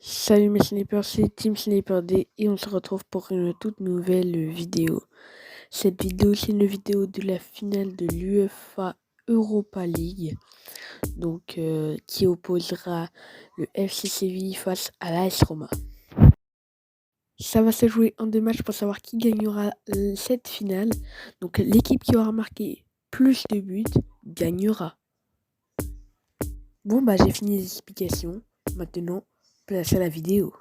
Salut mes snipers, c'est Team Sniper D et on se retrouve pour une toute nouvelle vidéo. Cette vidéo, c'est une vidéo de la finale de l'UEFA Europa League, donc qui opposera le FC Séville face à l'AS Roma. Ça va se jouer en 2 matchs pour savoir qui gagnera cette finale. Donc l'équipe qui aura marqué plus de buts gagnera. Bon j'ai fini les explications. Maintenant, place à la vidéo.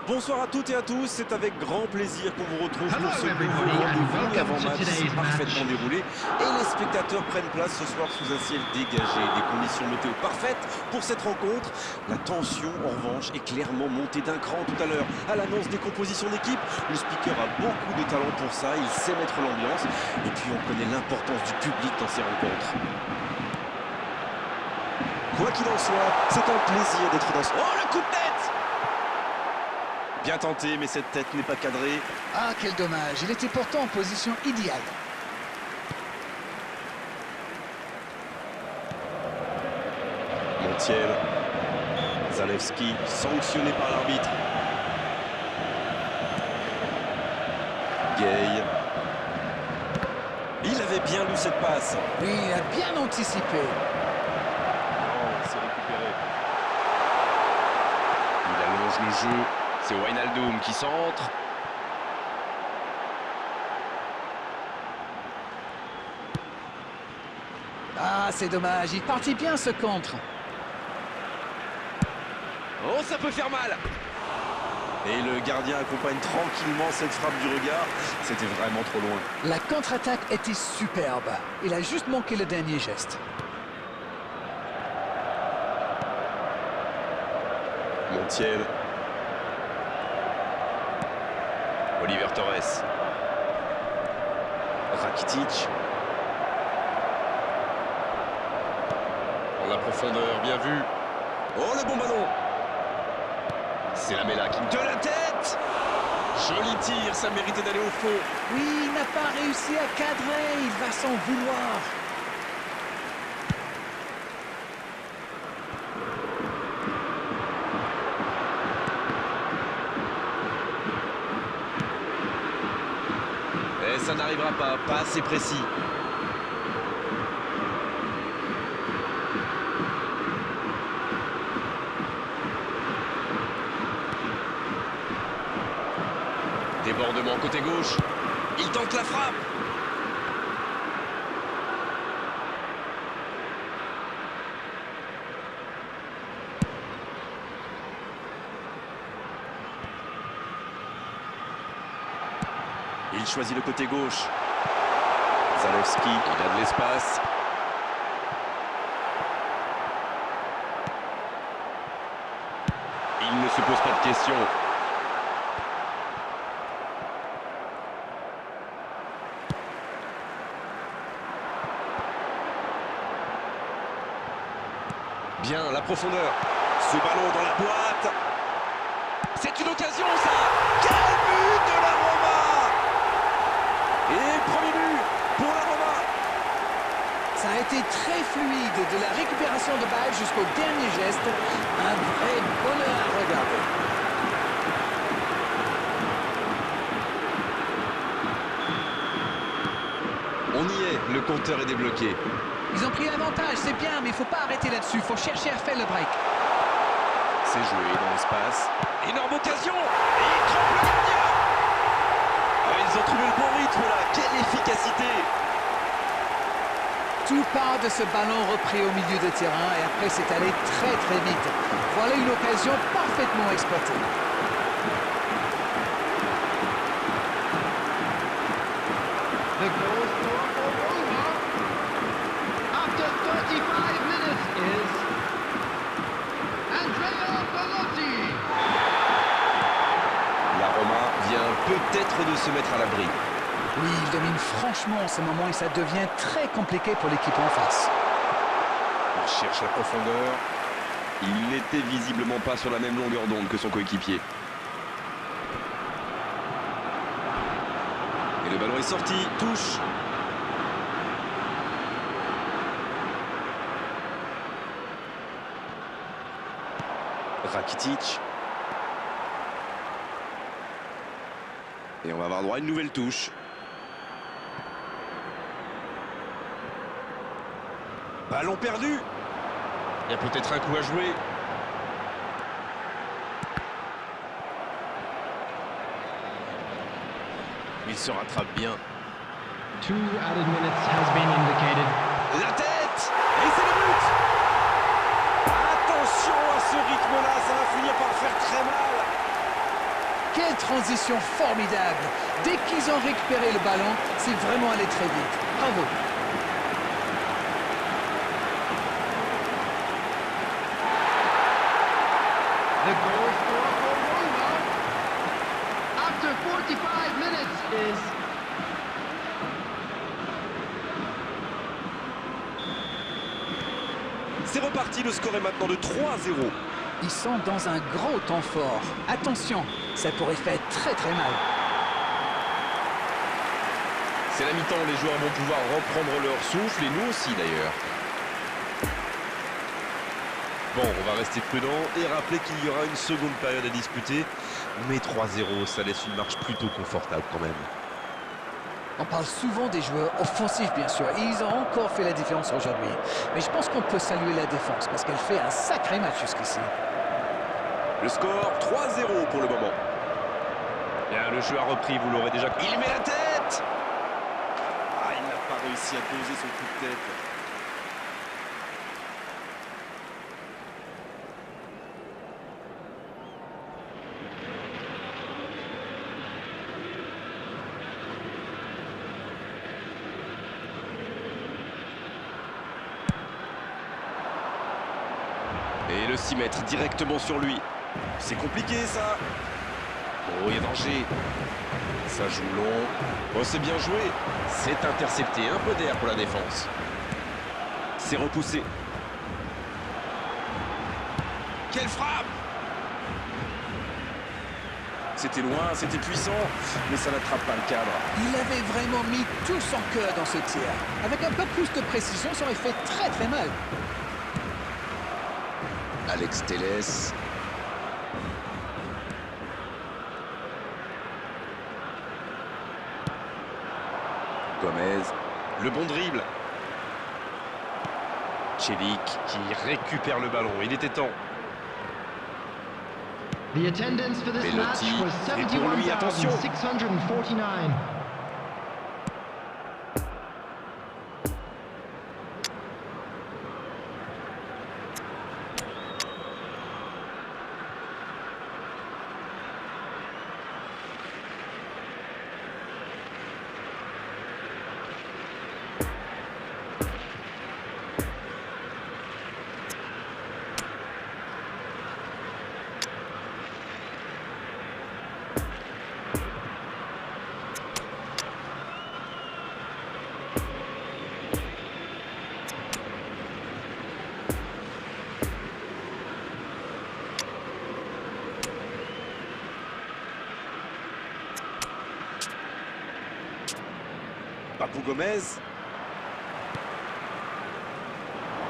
Bonsoir à toutes et à tous, c'est avec grand plaisir qu'on vous retrouve pour ce nouveau rendez-vous. L'avant-match s'est parfaitement déroulé et les spectateurs prennent place ce soir sous un ciel dégagé. Des conditions météo parfaites pour cette rencontre. La tension, en revanche, est clairement montée d'un cran tout à l'heure. À l'annonce des compositions d'équipe, le speaker a beaucoup de talent pour ça, il sait mettre l'ambiance. Et puis on connaît l'importance du public dans ces rencontres. Quoi qu'il en soit, c'est un plaisir d'être dans ce... Oh, le coup de tête! Bien tenté, mais cette tête n'est pas cadrée. Ah, quel dommage. Il était pourtant en position idéale. Montiel. Zalewski, sanctionné par l'arbitre. Gay. Il avait bien lu cette passe. Oui, il a bien anticipé. Oh, il s'est récupéré. Il allonge le jeu. C'est Wijnaldum qui centre. Ah, c'est dommage. Il partit bien ce contre. Oh, ça peut faire mal. Et le gardien accompagne tranquillement cette frappe du regard. C'était vraiment trop loin. La contre-attaque était superbe. Il a juste manqué le dernier geste. Montiel. Oliver Torres. Rakitic. En la profondeur, bien vu. Oh, le bon ballon. C'est la Lamela qui... De la tête. Joli tir, ça méritait d'aller au fond. Oui, il n'a pas réussi à cadrer. Il va s'en vouloir. Et ça n'arrivera pas assez précis. Débordement côté gauche. Il tente la frappe. Il choisit le côté gauche. Zalewski, il a de l'espace. Il ne se pose pas de questions. Bien, la profondeur. Ce ballon dans la boîte. C'est une occasion, ça. Quel but de la Roma! Et premier but pour la Roma. Ça a été très fluide, de la récupération de balle jusqu'au dernier geste. Un vrai bonheur à regarder. On y est, le compteur est débloqué. Ils ont pris l'avantage, c'est bien, mais il ne faut pas arrêter là-dessus. Il faut chercher à faire le break. C'est joué dans l'espace. Énorme occasion. Et il trompe le gardien. Ah, ils ont trouvé le bon rythme là. Quelle efficacité. Tout part de ce ballon repris au milieu de terrain et après c'est allé très très vite. Voilà une occasion parfaitement exploitée. The goal scorer for Roma after 35 minutes is Andrea Belotti. La Roma vient peut-être de se mettre à l'abri. Oui, il domine franchement en ce moment et ça devient très compliqué pour l'équipe en face. Il cherche la profondeur. Il n'était visiblement pas sur la même longueur d'onde que son coéquipier. Et le ballon est sorti, touche. Rakitic. Et on va avoir droit à une nouvelle touche. Ballon perdu. Il y a peut-être un coup à jouer. Il se rattrape bien. 2 added minutes has been indicated. La tête. Et c'est le but. Attention à ce rythme-là, ça va finir par faire très mal. Quelle transition formidable! Dès qu'ils ont récupéré le ballon, c'est vraiment allé très vite. Bravo! The goal scorer for Roma after 45 minutes is C'est reparti, le score est maintenant de 3-0. Ils sont dans un gros temps fort. Attention, ça pourrait faire très très mal. C'est la mi-temps, les joueurs vont pouvoir reprendre leur souffle, et nous aussi d'ailleurs. Bon, on va rester prudent et rappeler qu'il y aura une seconde période à disputer. Mais 3-0, ça laisse une marche plutôt confortable quand même. On parle souvent des joueurs offensifs, bien sûr, et ils ont encore fait la différence aujourd'hui. Mais je pense qu'on peut saluer la défense, parce qu'elle fait un sacré match jusqu'ici. Le score, 3-0 pour le moment. Bien, le jeu a repris, vous l'aurez déjà... Il met la tête! Ah, il n'a pas réussi à doser son coup de tête. Et le 6 mètres directement sur lui. C'est compliqué ça. Oh, il y a danger. Ça joue long. Oh, c'est bien joué. C'est intercepté. Un peu d'air pour la défense. C'est repoussé. Quelle frappe! C'était loin, c'était puissant, mais ça n'attrape pas le cadre. Il avait vraiment mis tout son cœur dans ce tir. Avec un peu plus de précision, ça aurait fait très très mal. Alex Telles. Gomez. Le bon dribble. Celik qui récupère le ballon. Il était temps. the attendance for this match Bellotti. was Et pour lui, attention. 71,649. Papou Gomez.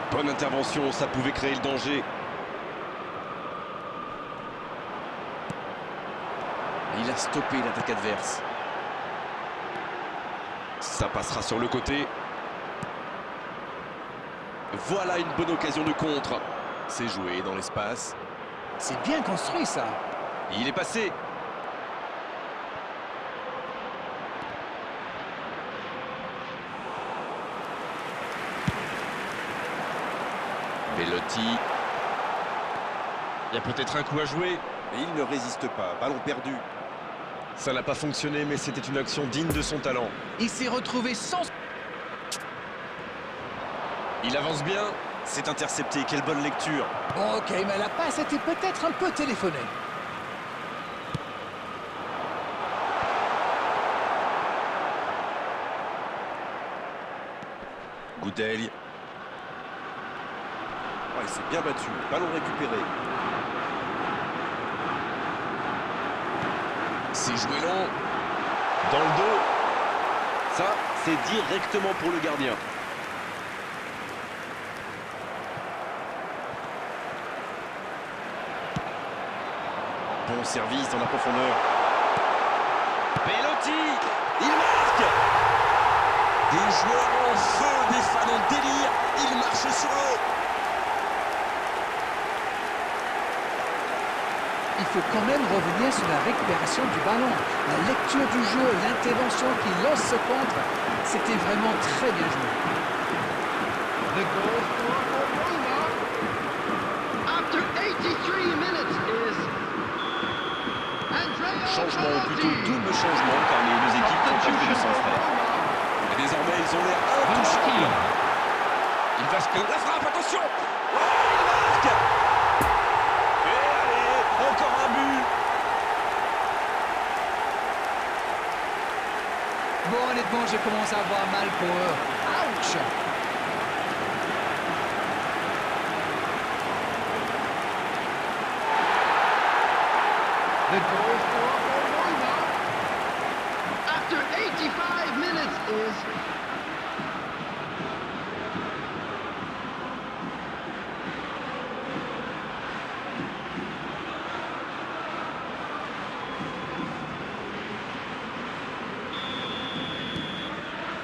Bonne intervention, ça pouvait créer le danger. Il a stoppé l'attaque adverse. Ça passera sur le côté. Voilà une bonne occasion de contre. C'est joué dans l'espace. C'est bien construit ça. Il est passé. Bellotti. Il y a peut-être un coup à jouer. Mais il ne résiste pas. Ballon perdu. Ça n'a pas fonctionné, mais c'était une action digne de son talent. Il s'est retrouvé sans... Il avance bien. C'est intercepté. Quelle bonne lecture. Ok, mais la passe était peut-être un peu téléphonée. Goudelj. Ouais, il s'est bien battu. Ballon récupéré. C'est joué long. Dans le dos. Ça, c'est directement pour le gardien. Bon service dans la profondeur. Belotti, il marque. Des joueurs en feu, des fans en délire. Ils marchent sur l'eau. Il faut quand même revenir sur la récupération du ballon. La lecture du jeu, l'intervention qui lance ce contre. C'était vraiment très bien joué. The goal for Roma after 83 minutes is Andrea Changement, ou plutôt Belotti. double changement, car les deux équipes ont pas fait de sens frère. Et désormais, ils ont l'air intouchables. Il va se la frappe, attention. Ouais, il marque. Et allez, encore un but. Bon, honnêtement, je commence à avoir mal pour eux. Ouch! The goal for Roma after 85 minutes is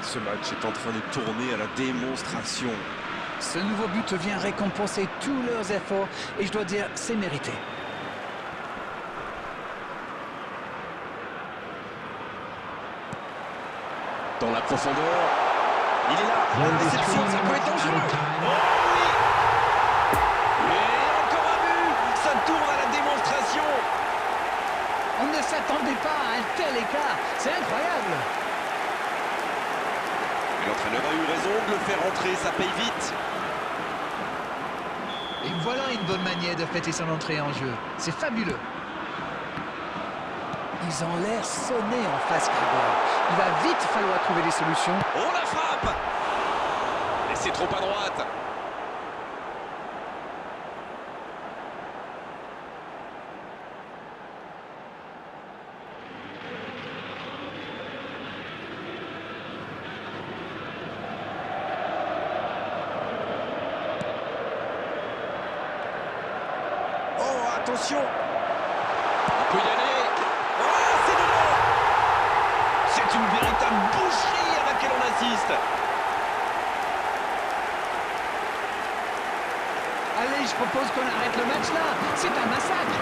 Ce match est en train de tourner à la démonstration. Ce nouveau but vient récompenser tous leurs efforts et je dois dire, c'est mérité. Dans la profondeur, il est là. La déception, ça peut être dangereux. Oh oui. Et encore un but. Ça tourne à la démonstration. On ne s'attendait pas à un tel écart. C'est incroyable. Et l'entraîneur a eu raison de le faire entrer, ça paye vite. Et voilà une bonne manière de fêter son entrée en jeu. C'est fabuleux. Ils ont l'air sonnés en face, Grégoire. Il va vite falloir trouver des solutions. Oh la frappe. Et c'est trop à droite. Oh, attention. Il peut y aller. Oh, c'est dedans. C'est une véritable boucherie à laquelle on assiste. Allez, je propose qu'on arrête le match là. C'est un massacre.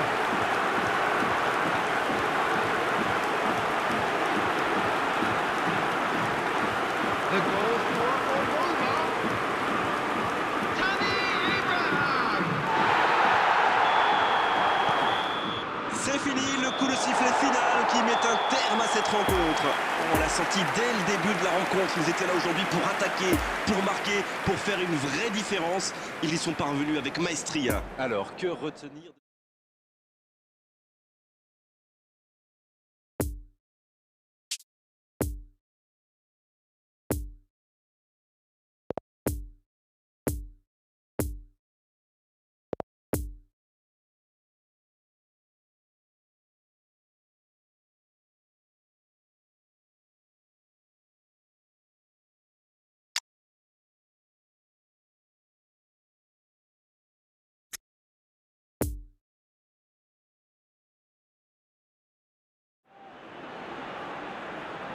the goal for Roma. Tammy Abraham. C'est fini, le coup de sifflet final qui met un terme à cette rencontre. On l'a senti dès le début de la rencontre. Ils étaient là aujourd'hui pour attaquer, pour marquer, pour faire une vraie différence. Ils y sont parvenus avec maestria. Alors, que retenir ?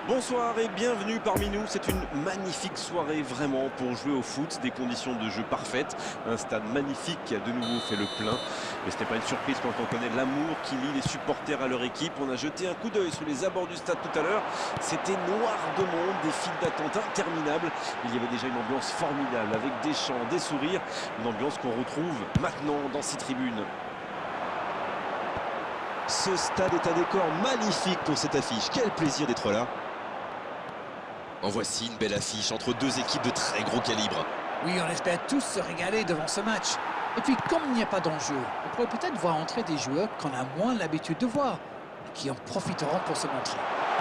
Bonsoir et bienvenue parmi nous. C'est une magnifique soirée vraiment pour jouer au foot, des conditions de jeu parfaites, un stade magnifique qui a de nouveau fait le plein. Mais ce n'est pas une surprise quand on connaît l'amour qui lie les supporters à leur équipe. On a jeté un coup d'œil sur les abords du stade tout à l'heure. C'était noir de monde, des files d'attente interminables. Il y avait déjà une ambiance formidable avec des chants, des sourires, une ambiance qu'on retrouve maintenant dans ces tribunes. Ce stade est un décor magnifique pour cette affiche. Quel plaisir d'être là. En voici une belle affiche entre deux équipes de très gros calibre. Oui, on espère tous se régaler devant ce match. Et puis, comme il n'y a pas d'enjeu, on pourrait peut-être voir entrer des joueurs qu'on a moins l'habitude de voir et qui en profiteront pour se montrer.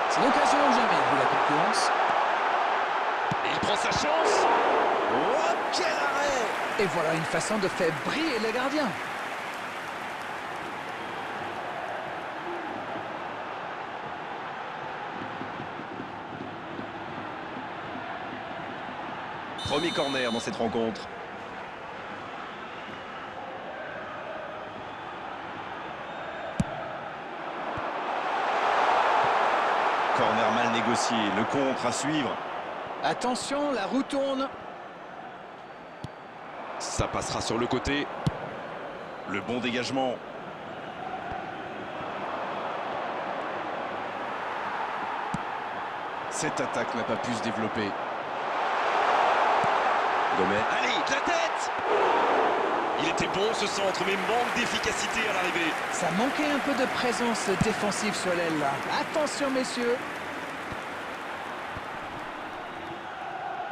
C'est l'occasion ou jamais, vu la concurrence. Il prend sa chance. Oh, quel arrêt! Et voilà une façon de faire briller le gardien. Premier corner dans cette rencontre. Corner mal négocié, le contre à suivre. Attention, la roue tourne. Ça passera sur le côté. Le bon dégagement. Cette attaque n'a pas pu se développer. Gomez. Allez, de la tête! Il était bon ce centre, mais manque d'efficacité à l'arrivée. Ça manquait un peu de présence défensive sur l'aile là. Attention messieurs.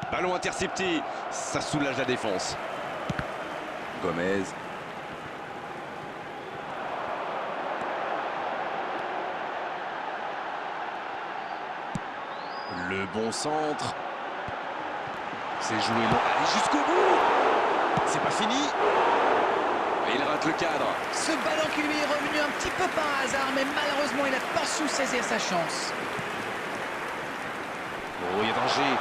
Ballon intercepté, ça soulage la défense. Gomez. Le bon centre. C'est joué long. Allez, jusqu'au bout. C'est pas fini. Et il rate le cadre. Ce ballon qui lui est revenu un petit peu par hasard, mais malheureusement il n'a pas su saisir sa chance. Oh, il y a danger.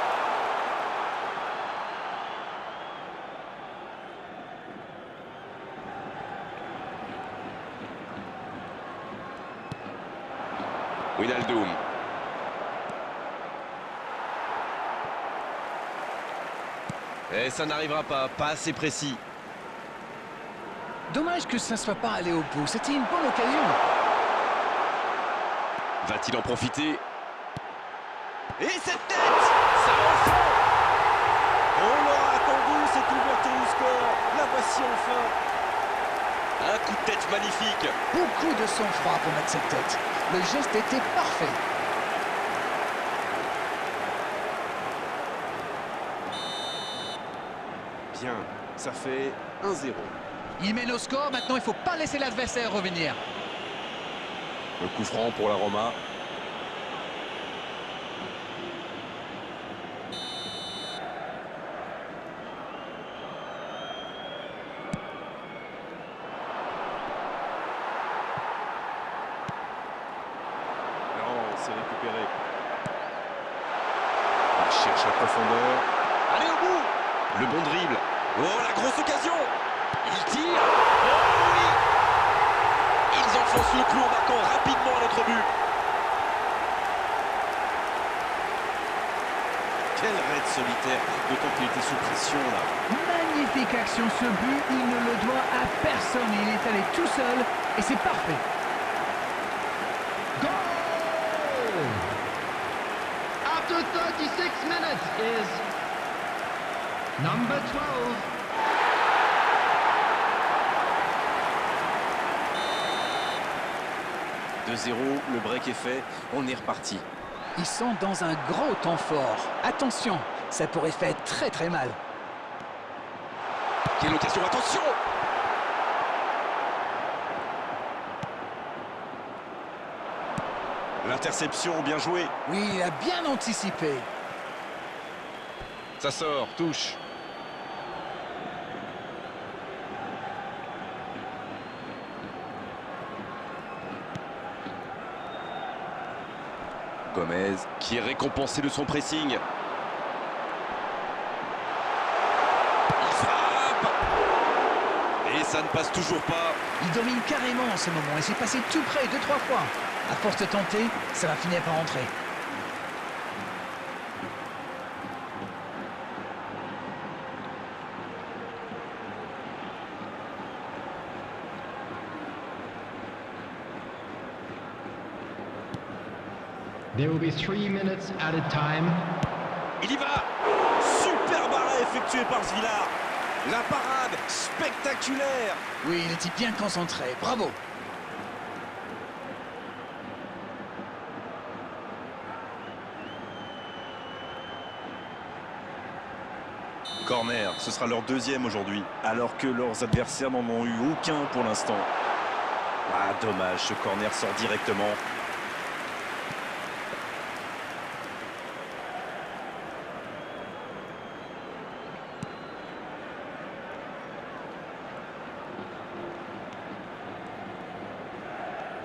Wijnaldum. Et ça n'arrivera pas assez précis. Dommage que ça ne soit pas allé au bout, c'était une bonne occasion. Va-t-il en profiter? Et cette tête! Ça va au fond! On l'aura attendu, cette ouverture du score. La voici enfin. Un coup de tête magnifique. Beaucoup de sang-froid pour mettre cette tête. Le geste était parfait. Bien, ça fait 1-0. Il mène au score, maintenant il ne faut pas laisser l'adversaire revenir. Le coup franc pour la Roma. Non, c'est récupéré. Il cherche la profondeur. Allez au bout! Le bon dribble. Oh, la grosse occasion! Il tire. Oh oui! Ils enfoncent le clou en marquant rapidement à notre but. Quel raid solitaire, d'autant qu'il était sous pression là. Magnifique action, ce but, il ne le doit à personne. Il est allé tout seul et c'est parfait. Goal! After 36 minutes is number 12. 2-0, le break est fait, on est reparti. Ils sont dans un gros temps fort. Attention, ça pourrait faire très très mal. Quelle occasion, attention! L'interception, bien joué. Oui, il a bien anticipé. Ça sort, touche. Gomez, qui est récompensé de son pressing. Il frappe! Et ça ne passe toujours pas. Il domine carrément en ce moment et c'est passé tout près 2-3 fois. À force de tenter, ça va finir par entrer. There will be 3 minutes at a time. Il y va! Super arrêt effectué par Svilar. La parade spectaculaire. Oui, il était bien concentré. Bravo! Corner, ce sera leur deuxième aujourd'hui, alors que leurs adversaires n'en ont eu aucun pour l'instant. Ah, dommage, ce corner sort directement.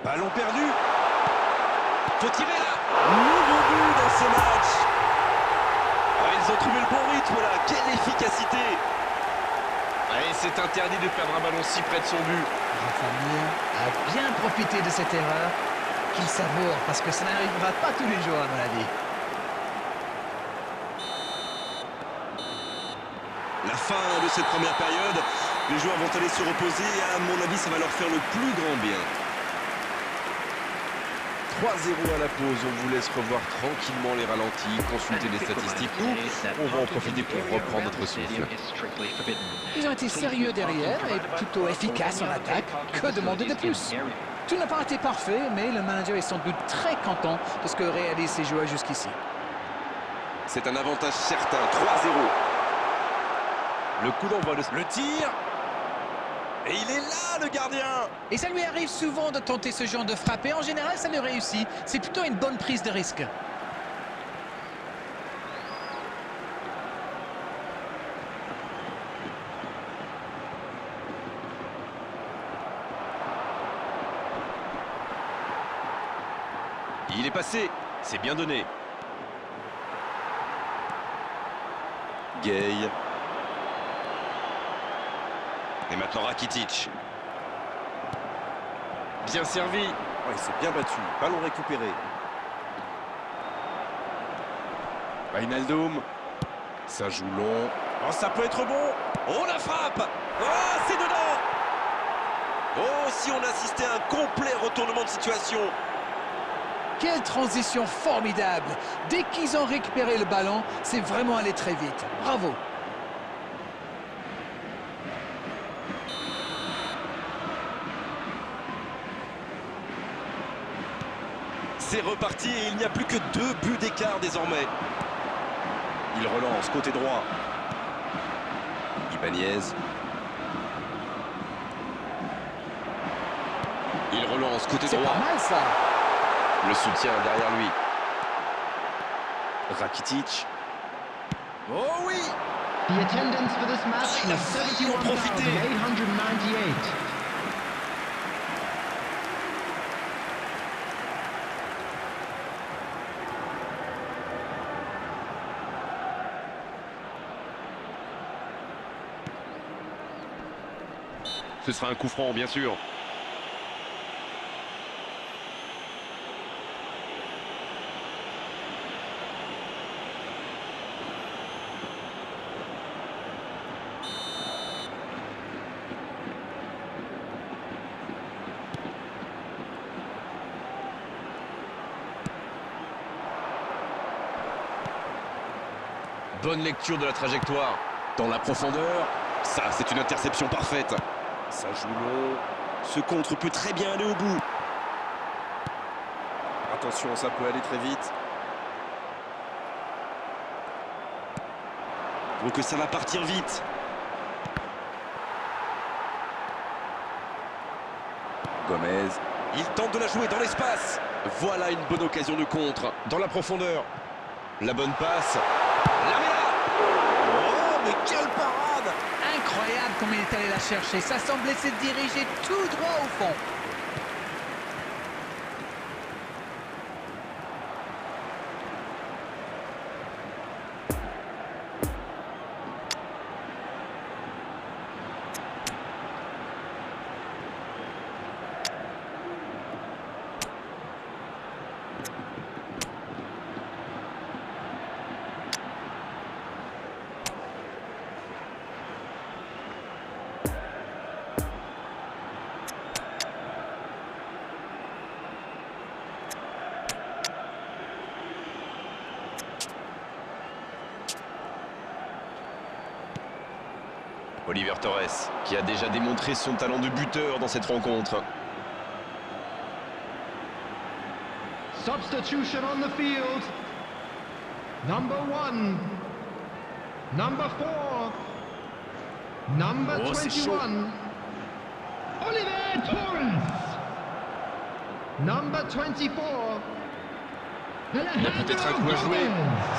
Ballon perdu. Faut tirer là. Nouveau but dans ce match. Ah, ils ont trouvé le bon rythme là. Quelle efficacité. Et c'est interdit de perdre un ballon si près de son but. Rafa Mir a bien profité de cette erreur qu'il savoure parce que ça n'arrivera pas tous les jours à mon avis. La fin de cette première période, les joueurs vont aller se reposer et à mon avis ça va leur faire le plus grand bien. 3-0 à la pause, on vous laisse revoir tranquillement les ralentis, consulter les statistiques. Nous, on va en profiter pour reprendre notre souffle. Ils ont été sérieux derrière et plutôt efficaces en attaque. Que demander de plus? Tout n'a pas été parfait, mais le manager est sans doute très content de ce que réalisent ses joueurs jusqu'ici. C'est un avantage certain, 3-0. Le coup d'envoi de... Le tir. Et il est là, le gardien. Et ça lui arrive souvent de tenter ce genre de frappe. Et en général, ça le réussit. C'est plutôt une bonne prise de risque. Il est passé. C'est bien donné. Gay. Et maintenant Rakitic. Bien servi. Oh, il s'est bien battu. Ballon récupéré. Wijnaldum. Ça joue long. Oh, ça peut être bon. Oh, la frappe. Oh, c'est dedans. Oh, si on assistait à un complet retournement de situation. Quelle transition formidable! Dès qu'ils ont récupéré le ballon, c'est vraiment allé très vite. Bravo! C'est reparti et il n'y a plus que 2 buts d'écart désormais. Il relance côté droit. Ibanez. Il relance côté C'est droit. pas mal ça! Le soutien derrière lui. Rakitic. Oh oui! The attendance for this match Il a is failli en profiter. 31,898. Ce sera un coup franc, bien sûr. Bonne lecture de la trajectoire. Dans la profondeur, ça c'est une interception parfaite. Ça joue long. Ce contre peut très bien aller au bout. Attention, ça peut aller très vite. Donc ça va partir vite. Gomez. Il tente de la jouer dans l'espace. Voilà une bonne occasion de contre. Dans la profondeur. La bonne passe. La met là. Oh, mais quelle parade! Incroyable comme il est allé la chercher. Ça semblait se diriger tout droit au fond. Oliver Torres, qui a déjà démontré son talent de buteur dans cette rencontre. Substitution on the field. Number 1. Number 4. Number Oh, c'est chaud. 21. Oliver Torres. Number 24. Il y a peut-être un coup à jouer.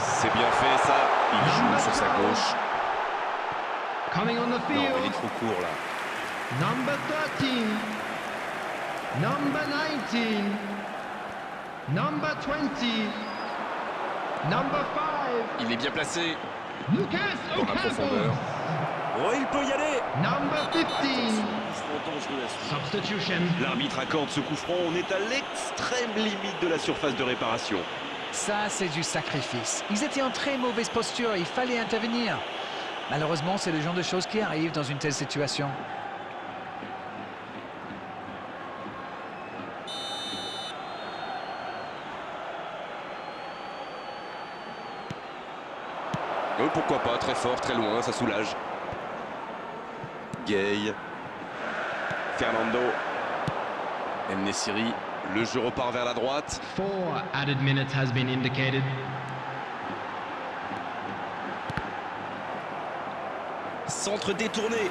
C'est bien fait ça. Il joue sur sa gauche. Coming on the Non, field. il est trop court là. Number 13. Number 19. Number 20. Number 5. Il est bien placé Lucas dans la profondeur. Oh, il peut y aller. Number 15. Ils seront dangereux à suivre. Substitution. L'arbitre accorde ce coup franc. On est à l'extrême limite de la surface de réparation. Ça, c'est du sacrifice. Ils étaient en très mauvaise posture, il fallait intervenir. Malheureusement, c'est le genre de choses qui arrivent dans une telle situation. Pourquoi pas, très fort, très loin, ça soulage. Gay. Fernando. En-Nesyri. Le jeu repart vers la droite. 4 added minutes has been indicated. Centre détourné.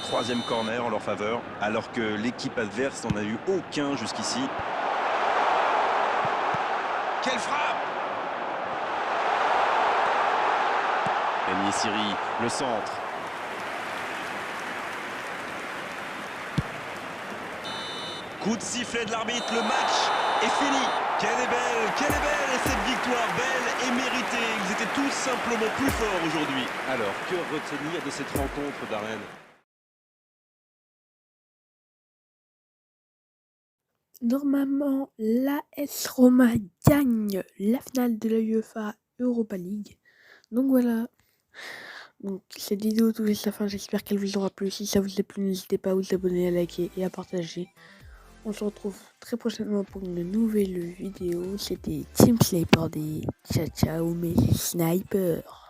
Troisième corner en leur faveur, alors que l'équipe adverse n'en a eu aucun jusqu'ici. Quelle frappe! En-Nesyri, le centre. Coup de sifflet de l'arbitre, le match est fini. Quelle est belle cette victoire, belle et méritée. Ils étaient tous simplement plus forts aujourd'hui. Alors, que retenir de cette rencontre, Darren? Normalement, l'AS Roma gagne la finale de la UEFA Europa League. Donc voilà. Donc cette vidéo touche sa fin, j'espère qu'elle vous aura plu. Si ça vous a plu, n'hésitez pas à vous abonner, à liker et à partager. On se retrouve très prochainement pour une nouvelle vidéo. C'était Team Sniper des ciao ciao mes snipers.